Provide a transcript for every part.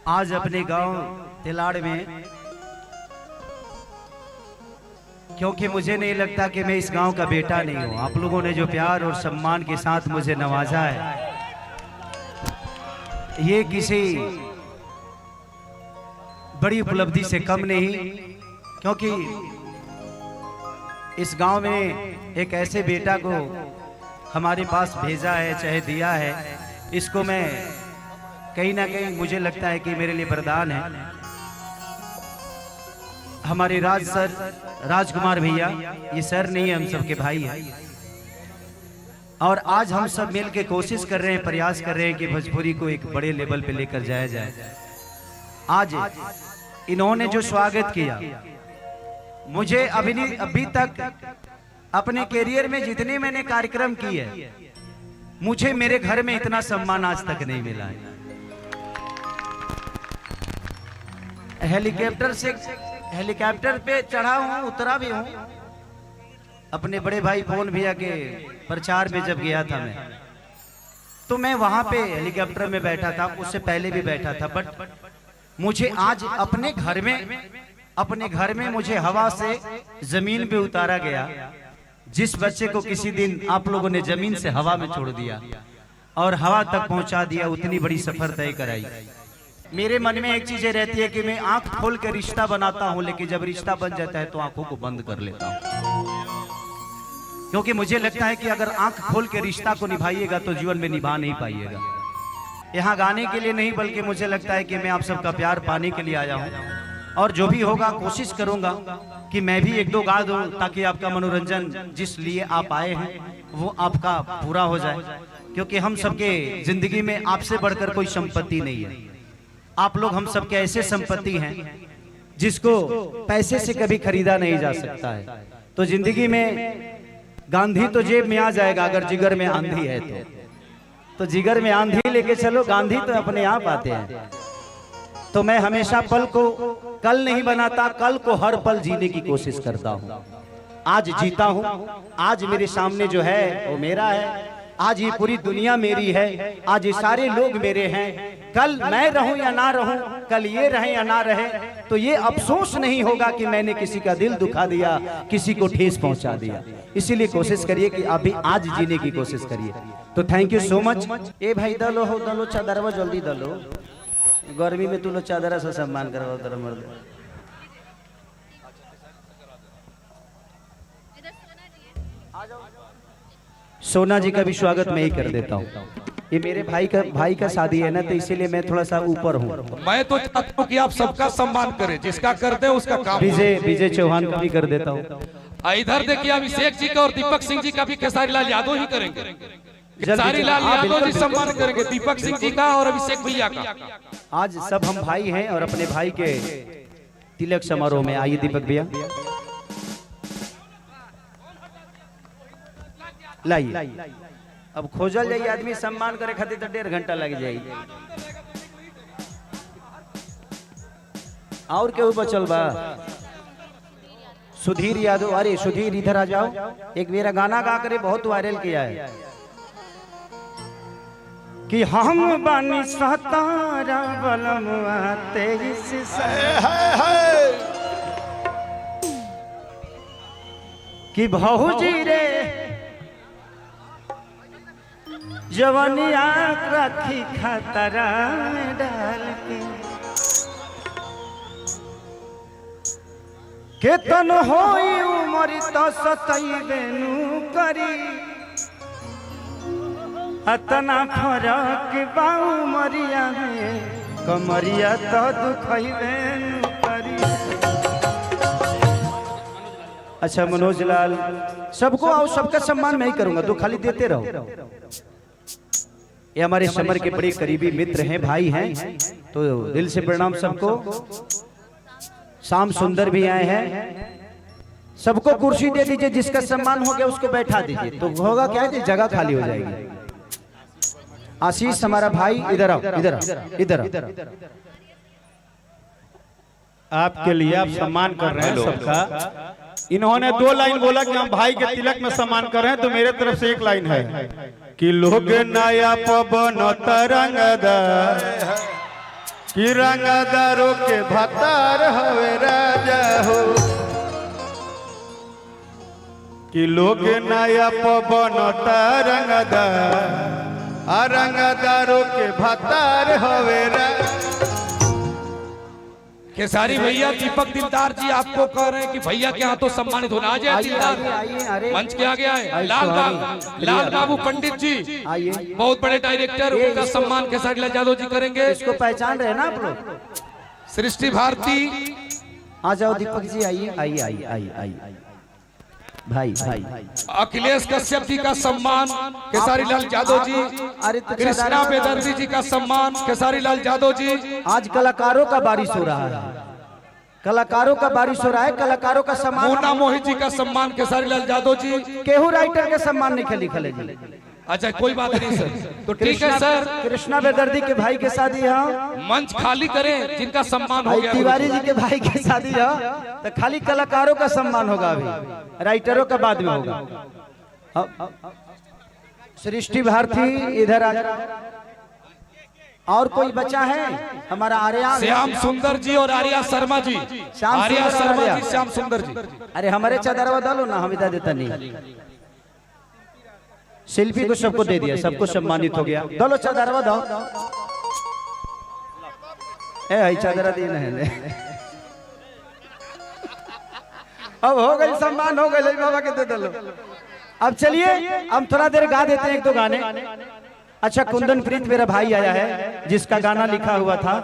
आज अपने गांव तिलाड़ में, क्योंकि मुझे नहीं लगता कि मैं इस गांव का बेटा नहीं हूं। आप लोगों ने जो प्यार और सम्मान के साथ मुझे नवाजा है, ये किसी बड़ी उपलब्धि से कम नहीं, क्योंकि इस गांव में एक ऐसे बेटा को हमारे पास भेजा है, चाहे दिया है, इसको मैं कहीं ना कहीं मुझे लगता है कि मेरे लिए वरदान है। हमारे राज सर, राजकुमार भैया, ये सर नहीं है, हम सबके भाई हैं। और आज हम सब मिल के कोशिश कर रहे हैं, प्रयास कर रहे हैं कि भोजपुरी को एक बड़े लेवल पे लेकर जाया जाए। आज इन्होंने जो स्वागत किया, मुझे अभी तक अपने कैरियर में जितने मैंने कार्यक्रम किए, मुझे मेरे घर में इतना सम्मान आज तक नहीं मिला है। हेलीकॉप्टर पे चढ़ा हूं, उतरा भी हूं। अपने बड़े भाई पवन भैया के प्रचार में जब गया था मैं, तो मैं वहां पे हेलीकॉप्टर में बैठा था, उससे पहले भी बैठा था। बट मुझे आज अपने घर में मुझे हवा से जमीन पे उतारा गया। जिस बच्चे को किसी दिन आप लोगों ने जमीन से हवा में छोड़ दिया और हवा तक पहुंचा दिया, उतनी बड़ी सफर तय कराई। मेरे मन में एक चीजें रहती है कि मैं आंख खोल के रिश्ता बनाता हूं, लेकिन जब रिश्ता बन जाता है तो आंखों को बंद कर लेता हूं, क्योंकि मुझे लगता है कि अगर आंख खोल के रिश्ता को निभाइएगा तो जीवन में निभा नहीं पाइएगा। यहाँ गाने के लिए नहीं, बल्कि मुझे लगता है कि मैं आप सबका प्यार पाने के लिए आया हूँ, और जो भी होगा कोशिश करूंगा कि मैं भी एक दो गा दूं, ताकि आपका मनोरंजन जिस लिए आप आए हैं वो आपका पूरा हो जाए। क्योंकि हम सबके जिंदगी में आपसे बढ़कर कोई संपत्ति नहीं है। आप लोग हम सबके ऐसे संपत्ति हैं जिसको पैसे से कभी खरीदा नहीं जा सकता है। तो जिंदगी में गांधी तो जेब में आ जाएगा, अगर जिगर में आंधी है तो जिगर में आंधी लेके चलो, गांधी तो अपने आप आते हैं। तो मैं हमेशा पल को कल नहीं बनाता, कल को हर पल जीने की कोशिश करता हूं। आज जीता हूं, आज मेरे सामने जो है वो मेरा है, आज ये पूरी दुनिया मेरी है, आज ये सारे लोग मेरे हैं। कल मैं रहूं या ना रहूं, कल ये रहे या ना रहे, तो ये अफसोस नहीं होगा कि मैंने किसी का दिल दुखा दिया, किसी को ठेस पहुंचा दिया। इसीलिए कोशिश करिए कि अभी आज जीने की कोशिश करिए। तो थैंक यू सो मच। ए भाई दलो हो, दलो चादरवा जल्दी दलो, गर्मी में तू लोग चादरा से सम्मान करवाओ तेरा मर्द। सोना जी का भी स्वागत मैं ही कर देता हूँ। ये मेरे भाई का शादी है ना, तो इसीलिए मैं थोड़ा सा ऊपर हूँ। मैं तो चाहता हूँ कि आप सबका सम्मान करें, जिसका करते हैं उसका काम। विजय चौहान का भी कर देता हूँ। इधर देखिए, अभिषेक जी का और दीपक सिंह जी का भी केसारी लाल यादव ही करेंगे। केसारी लाल यादव जी सम्मान करेंगे, दीपक सिंह जी का और अभिषेक भैया का। आज सब हम भाई हैं और अपने भाई के तिलक समारोह में आइए। दीपक भैया लाइए। अब खोजल जाइए, आदमी सम्मान करे खातिर तो 1.5 घंटा लग जाएगी। और केहू बचल बा? सुधीर यादव। अरे सुधीर इधर आ जाओ, एक मेरा गाना गा करे बहुत वायरल किया है कि हम बानी सतारा बलमुआ 23 कि भौजी रे जवनिया रखी खतरा में डाल के तन होई उमरी तो सतैबे नु करी, अतना फरक बा उमरिया में, कमरिया तो दुखैबे नु करी। अच्छा मनोज लाल, सबको आओ, सबका सम्मान मैं ही करूंगा, तो खाली देते रहो। ये हमारे समर के बड़े करीबी मित्र हैं, भाई हैं, तो दिल से प्रणाम सबको। शाम सुंदर भी आए हैं, सबको कुर्सी दे दीजिए, जिसका सम्मान हो गया उसको बैठा दीजिए, तो होगा क्या है, जगह खाली हो जाएगी। आशीष हमारा भाई, इधर आओ, इधर आपके लिए आप सम्मान कर रहे हैं सबका। इन्होंने 2 लाइन बोला कि हम भाई के तिलक में सम्मान कर रहे हैं, तो मेरे तरफ से 1 लाइन है कि लोग नया पवन तरंगदा कि रंगदारों के भतार हवे राजा हो कि लोग नया पवनता रंगदार आ रंगदारों के भतार हवे राजा। खेसारी भैया दीपक दिलदार जी आपको कह रहे हैं कि भैया के हाथों सम्मानित होना आ जाए दिलदार मंच के आगे आए। लाल बाबू पंडित जी बहुत बड़े डायरेक्टर, उनका सम्मान खेसारी लाल यादव जी करेंगे। इसको पहचान रहे ना आप लोग? सृष्टि भारती आ जाओ दीपक जी, आइए आइए आइए आइए आइए भाई भाई। अखिलेश कश्यप जी का सम्मान खेसारी लाल यादव जी। कृष्णा बेदर्जी जी का सम्मान खेसारी लाल यादव जी। आज कलाकारों का बारिश हो रहा है, कलाकारों का बारिश हो रहा है, कलाकारों का सम्मान। मोना मोहित जी का सम्मान खेसारी लाल यादव जी। केहू राइटर के सम्मान नहीं लिखा जी। अच्छा कोई बात नहीं सर, तो ठीक है सर। कृष्णा बेदर्दी के भाई के शादी है, मंच खाली करें जिनका सम्मान हो गया। तिवारी जी के भाई की शादी है, तो खाली कलाकारों का सम्मान होगा, अभी राइटरों का बाद में होगा। सृष्टि भारती इधर आ। और कोई बचा है हमारा? आर्या श्याम सुंदर जी और आर्या शर्मा जी। आर्या शर्मा जी, श्याम सुंदर जी। अरे हमारे चादरवा डालो ना, हम इधर देता नहीं। शिल्पी को सबको दे दिया, सबको सम्मानित हो गया। डालो चादरवा दो। ए चादरा दी नहीं। अब हो गई सम्मान, हो गई बाबा के दे दो। अब चलिए हम थोड़ा देर गा देते हैं एक दो गाने। अच्छा कुंदन प्रीत मेरा भाई आया है, जिसका गाना लिखा हुआ था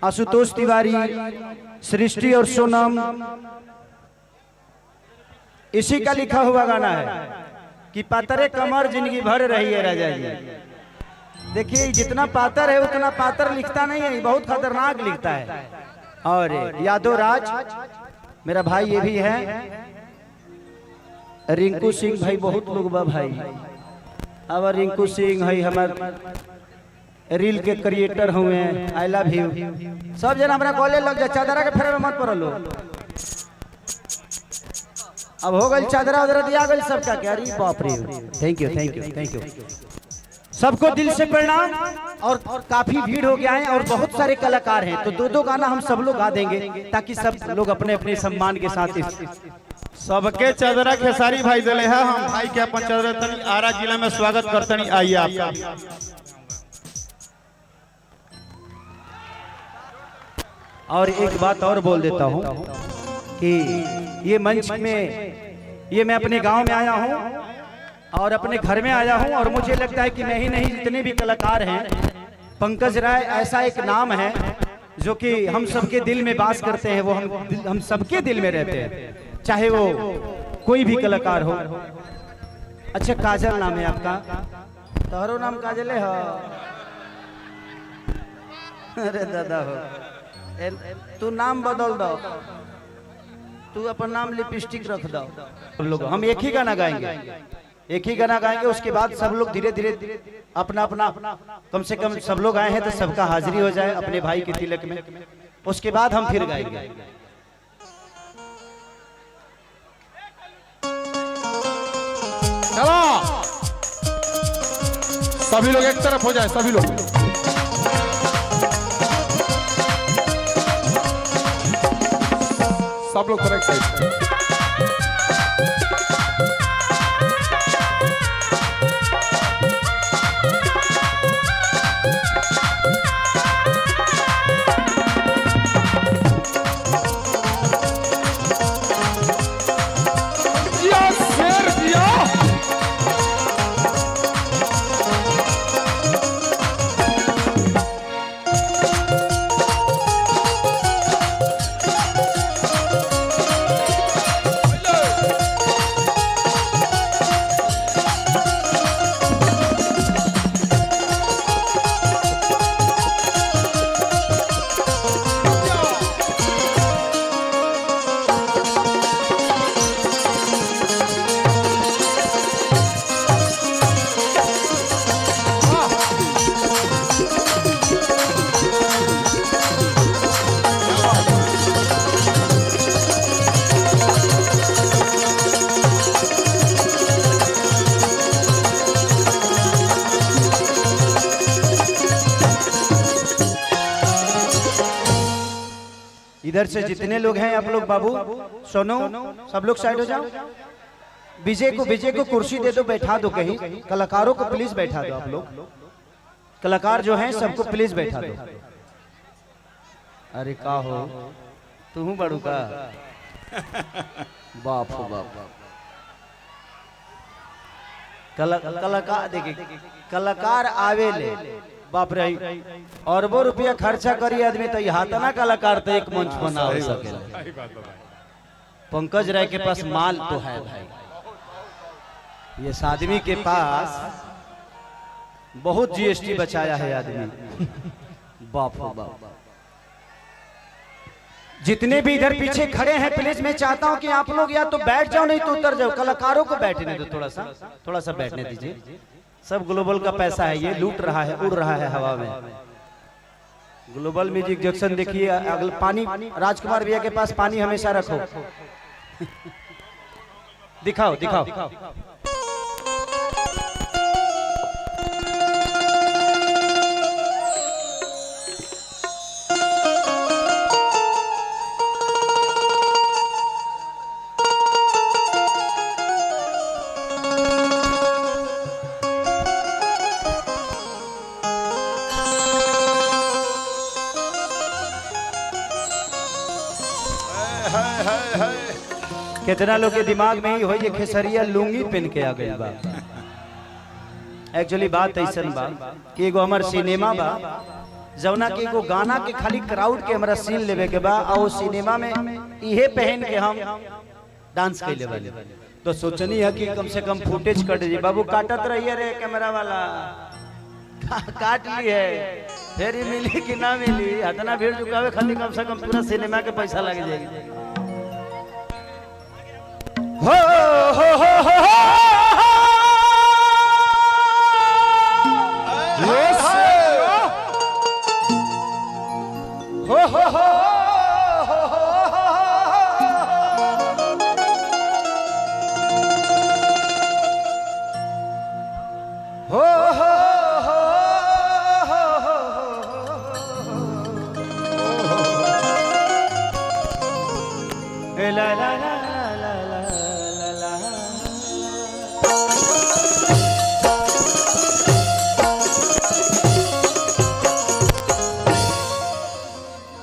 आशुतोष तिवारी, सृष्टि और सोनम, इसी का लिखा हुआ गाना है कि पातरे कमर जिंदगी भर रही है राजा जी। देखिए जितना पातर है उतना पातर लिखता नहीं है, बहुत खतरनाक लिखता है। और यादव राज मेरा भाई ये भी है, रिंकू सिंह भाई, बहुत लोग बा भाई। अब रिंकू सिंह है हमारे रील के क्रिएटर हुए, आई लव यू। सब जन हमारा कॉलेज लग जाए, चादरा के फेरे में मत पड़ लो। अब हो गई चादरा उधर दिया गई सबका, क्या री बाप रे। Thank you thank you thank you. सबको दिल से प्रणाम। और काफी भीड़ हो गया है और बहुत सारे कलाकार हैं, तो दो दो गाना हम सब लोग गा देंगे ताकि सब लोग अपने अपने सम्मान के साथ सबके चादरा खेसारी भाई दिले है। हम भाई के अपन चादरा तनी आरा जिला में स्वागत करतनी। आइए आपका। और एक बात और बोल देता हूँ कि ये मंच में ये मैं अपने गांव में आया हूँ और अपने घर में आया हूँ, और मुझे लगता है कि मैं ही नहीं जितने भी कलाकार हैं, पंकज राय ऐसा एक नाम है जो कि हम सबके दिल में वास करते हैं। वो हम सबके दिल में रहते हैं, चाहे वो कोई भी कलाकार हो। अच्छा काजल नाम है आपका? तोहरो नाम काजल है? अरे दादा हो, तू नाम बदल दो, तू अपन नाम लिपस्टिक रख दो। लोग हम एक ही गाना गाएंगे, एक ही गाना गाएंगे, उसके बाद सब लोग धीरे धीरे अपना अपना, कम से कम सब लोग आए हैं तो सबका हाजिरी हो जाए अपने भाई के तिलक में, उसके बाद हम फिर गाएंगे। चलो सभी लोग एक तरफ हो जाए, सभी लोग। सब लोग करेक्ट साइड। इधर से जितने लोग हैं आप लोग, बाबू सोनू सब लोग साइड हो जाओ। विजय को कुर्सी दे दो, बैठा दो कहीं। कलाकारों को प्लीज बैठा दो, आप लोग कलाकार जो हैं सबको प्लीज बैठा दो। अरे का हो तू बड़ू का बाप हो बाप। कलाकार देखिए, कलाकार आवे ले बाप रे, और वो रुपया खर्चा करी आदमी तो यहाँ ना कलाकार तो एक मंच बना हो सके। पंकज राय के पास माल तो है भाई, ये आदमी के पास बहुत जीएसटी बचाया है आदमी। बाप हो बाप। जितने भी इधर पीछे खड़े हैं प्लीज मैं चाहता हूं कि आप लोग या तो बैठ जाओ नहीं तो उतर जाओ। कलाकारों को बैठने दो, थोड़ा सा बैठने दीजिए। सब ग्लोबल का पैसा है, ये लूट रहा है, उड़ रहा है हवा में। ग्लोबल म्यूजिक जंक्शन देखिए, अगल पानी राजकुमार भैया के पास पानी हमेशा रखो। दिखाओ दिखाओ। कितना लोग के दिमाग में ही हो ये खेसरिया लुंगी पहन के आ गई बा। एक्चुअली बात ऐसन बा कि एगो हमार सिनेमा बा जौना के एगो गाना के खाली क्राउड के हमरा सीन लेवे के बा, और सिनेमा में इहे पहन के हम डांस कैले वाले। तो सोचनी है कि कम से कम फुटेज कट जी। बाबू काटत रहिए रे कैमरा वाला, काट ली है फिर मिली कि ना मिली। इतना भीड़ चुकावे खाली कम से कम पूरा सिनेमा के पैसा लग जाएगी। हो हो हो हो हो हो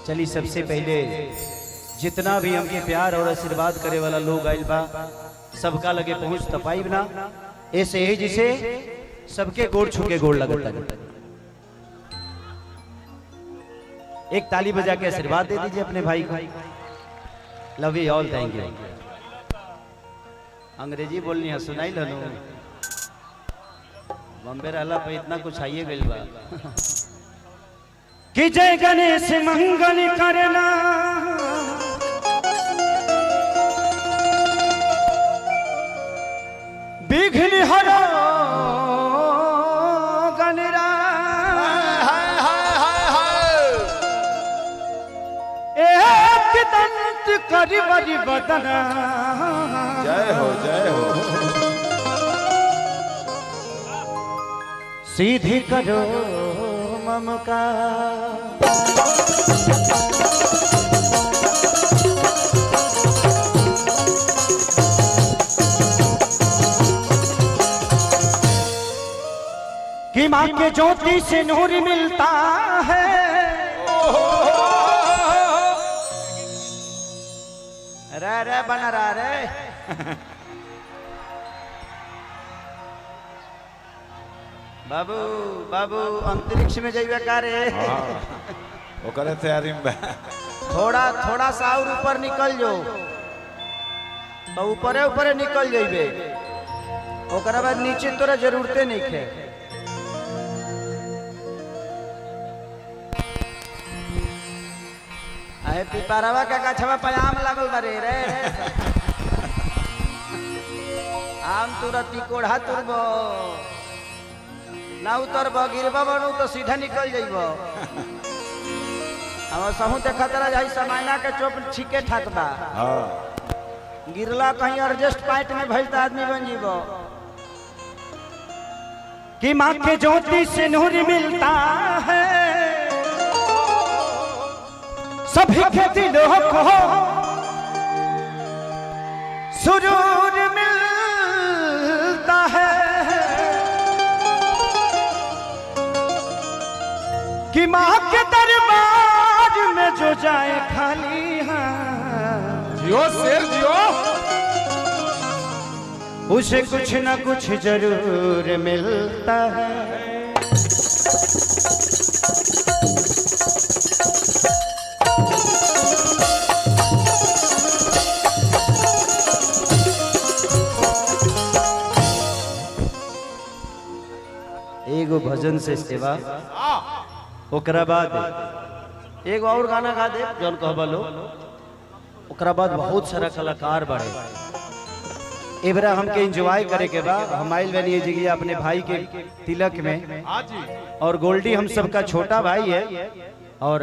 चलिए सबसे पहले जितना भी हमके प्यार और आशीर्वाद करे वाला लोग आइल बा सबका लगे पहुंच तपाई बना ऐसे ही जिसे सबके गोड़ छुके गोड़ लगता। एक ताली बजा के आशीर्वाद दे दीजिए अपने भाई को। Love you all, thank you. अंग्रेजी बोलनी है सुनाई लो। बॉम्बे रहला पे इतना कुछ आइए गइल बा कि जय गणेश मंगल करना विघ्न हरो गणरा एक दंत करि बरि बदना। जय हो जय हो। सीधी करो ममका कि माँ के ज्योति से नूर मिलता है। रे बना रहा रे बाबू बाबू अंतरिक्ष में जाइए का रे। ओकरे तैयारी में थोड़ा सा और ऊपर निकल जो तो ऊपरे निकल जाइबे, ओकरा बाद नीचे तोरा जरूरते नहीं खे। अरे पिपरवा का गछवा पे आम लागल बारे रे आम तुरती कोढ़ा तुरबो ना उतरब गिरबा बनू तो सीधा निकल जाइब। हम सहू देखा तरह जाई समायना के चोप छिके ठाक बा। गिरला कहीं एडजस्ट पॉइंट में भइल त आदमी बन जीव। कि माँ के ज्योति से नूर मिलता है, सभी के दिलों को सुरूर मिलता है कि माँ के दरबार में जो जाए खाली हाथ, जियो शेर जियो, उसे कुछ न कुछ जरूर मिलता है। एगो भजन से सेवा, ओकरा बाद एगो और गाना गा दे जौन कहबा लो, ओकरा बाद बहुत सारा कलाकार बड़े। एबरा हमके एंजॉय करे के बाद हम आइल बनी जगह अपने भाई के तिलक में, और गोल्डी हम सबका छोटा भाई है, और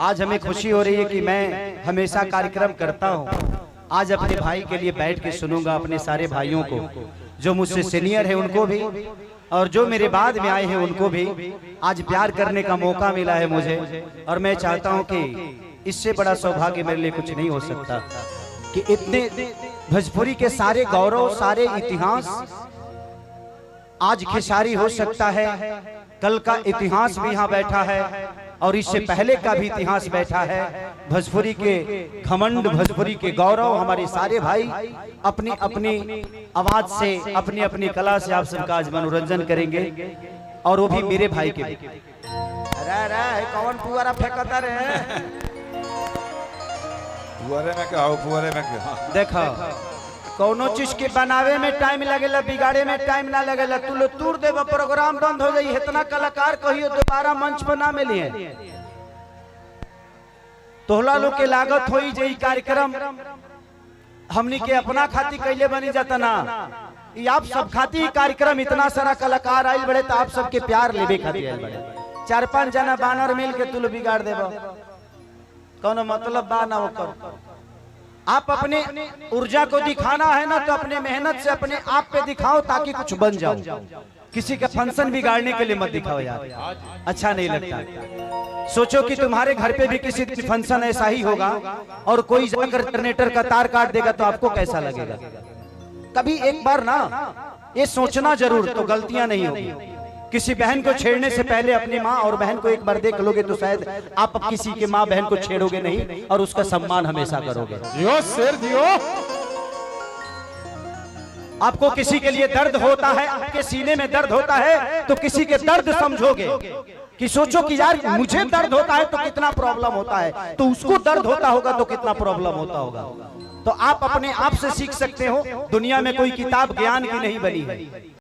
आज हमें खुशी हो रही है कि मैं हमेशा कार्यक्रम करता हूँ, आज अपने भाई के लिए बैठ के सुनूंगा, अपने सारे भाइयों को जो मुझसे सीनियर है उनको भी और जो मेरे बाद में आए हैं उनको भी आज प्यार करने का मौका मिला है मुझे। और मैं चाहता हूं कि इससे बड़ा सौभाग्य मेरे लिए कुछ नहीं हो सकता कि इतने भोजपुरी के सारे गौरव, सारे इतिहास आज खेसारी हो सकता है, कल का इतिहास भी यहाँ बैठा है और इससे पहले का भी इतिहास बैठा है। भोजपुरी के घमंड, भोजपुरी के गौरव, हमारे सारे भाई अपनी अपनी आवाज से, अपनी अपनी कला से आप सबका आज मनोरंजन करेंगे, और वो भी मेरे भाई के। अरे कौन पुआरा फेंकता रे? पुआरे में क्या हो, पुआरे में क्या? देखो कौनो चीज के बनावे में टाइम लगेला, बिगाड़े में टाइम ना लगेला। तू लो तूर देव, प्रोग्राम बंद हो जाई, इतना कलाकार कहियो दोबारा मंच पर ना मिलिए। तोहला लोग के लागत होई जे कार्यक्रम हमनी के अपना खाती कैले बनी जाता ना, ये आप सब खाती कार्यक्रम, इतना सारा कलाकार आइल बड़े तो आप सबके प्यार लेबे खातिर आइल बड़े। 4-5 जना बानर मिल के तू लो बिगाड़ देबो, कौनो मतलब बा ना ओकर। आप अपने ऊर्जा को दिखाना है ना तो अपने मेहनत से अपने आप पे दिखाओ ताकि कुछ बन जाओ। किसी का फंक्शन बिगाड़ने के लिए मत दिखाओ यार, अच्छा नहीं लगता। सोचो कि तुम्हारे घर पे भी किसी दिन फंक्शन ऐसा ही होगा और कोई जाकर जनरेटर का तार काट देगा तो आपको कैसा लगेगा? कभी एक बार ना ये सोचना जरूर, तो गलतियां नहीं होगी। किसी बहन को छेड़ने से पहले अपनी माँ और बहन को एक बार देख लोगे तो शायद आप किसी के माँ बहन को छेड़ोगे नहीं और उसका सम्मान हमेशा करोगे। जियो शेर जियो। आपको किसी के लिए दर्द होता है, आपके सीने में दर्द होता है तो किसी के दर्द समझोगे, कि सोचो कि यार मुझे दर्द होता है तो कितना प्रॉब्लम होता है, तो उसको दर्द होता होगा तो कितना प्रॉब्लम होता होगा। तो आप अपने आप से सीख सकते हो, दुनिया में कोई किताब ज्ञान की नहीं बनी है।